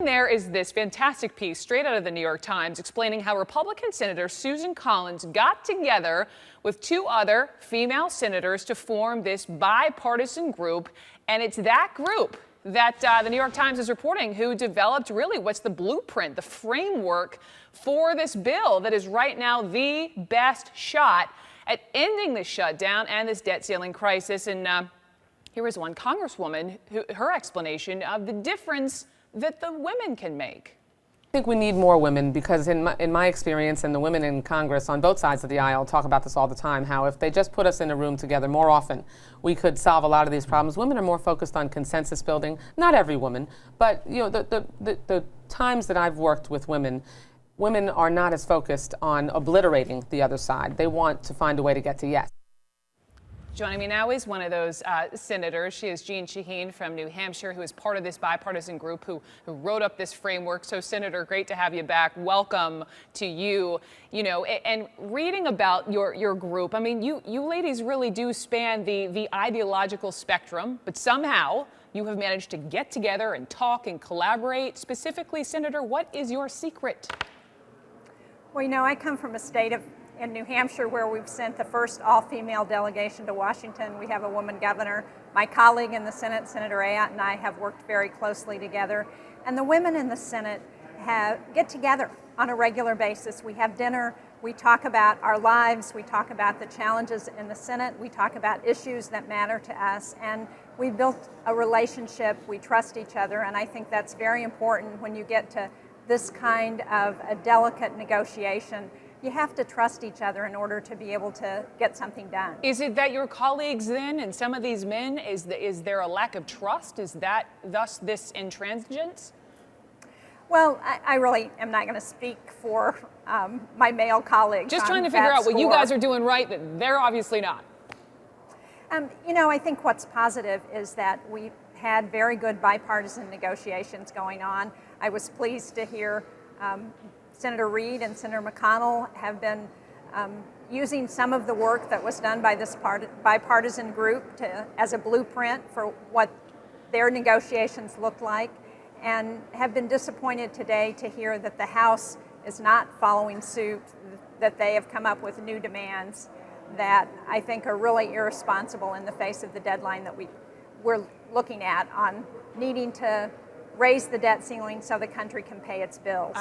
there is this fantastic piece straight out of the New York Times explaining how Republican Senator Susan Collins got together with two other female senators to form this bipartisan group. And it's that group that the New York Times is reporting who developed really what's the blueprint, the framework for this bill that is right now the best shot at ending this shutdown and this debt ceiling crisis. And here is one Congresswoman, her explanation of the difference that the women can make. I think we need more women because in my experience, and the women in Congress on both sides of the aisle talk about this all the time, how if they just put us in a room together more often, we could solve a lot of these problems. Women are more focused on consensus building. Not every woman, but you know, the times that I've worked with women, women are not as focused on obliterating the other side. They want to find a way to get to yes. Joining me now is one of those senators. She is Jeanne Shaheen from New Hampshire, who is part of this bipartisan group who wrote up this framework. So, Senator, great to have you back. Welcome to you. You know, and reading about your group, I mean, you ladies really do span the ideological spectrum, but somehow you have managed to get together and talk and collaborate. Specifically, Senator, what is your secret? Well, you know, I come from a state in New Hampshire where we've sent the first all-female delegation to Washington. We have a woman governor. My colleague in the Senate, Senator Ayotte, and I have worked very closely together. And the women in the Senate get together on a regular basis. We have dinner. We talk about our lives. We talk about the challenges in the Senate. We talk about issues that matter to us. And we built a relationship. We trust each other. And I think that's very important when you get to this kind of a delicate negotiation. You have to trust each other in order to be able to get something done. Is it that your colleagues then and some of these men, is there a lack of trust? Is that thus this intransigence? Well, I really am not going to speak for my male colleagues. Just trying to figure out what you guys are doing right that they're obviously not. You know, I think what's positive is that we had very good bipartisan negotiations going on. I was pleased to hear Senator Reid and Senator McConnell have been using some of the work that was done by this bipartisan group as a blueprint for what their negotiations look like, and have been disappointed today to hear that the House is not following suit, that they have come up with new demands that I think are really irresponsible in the face of the deadline that we're looking at on needing to raise the debt ceiling so the country can pay its bills.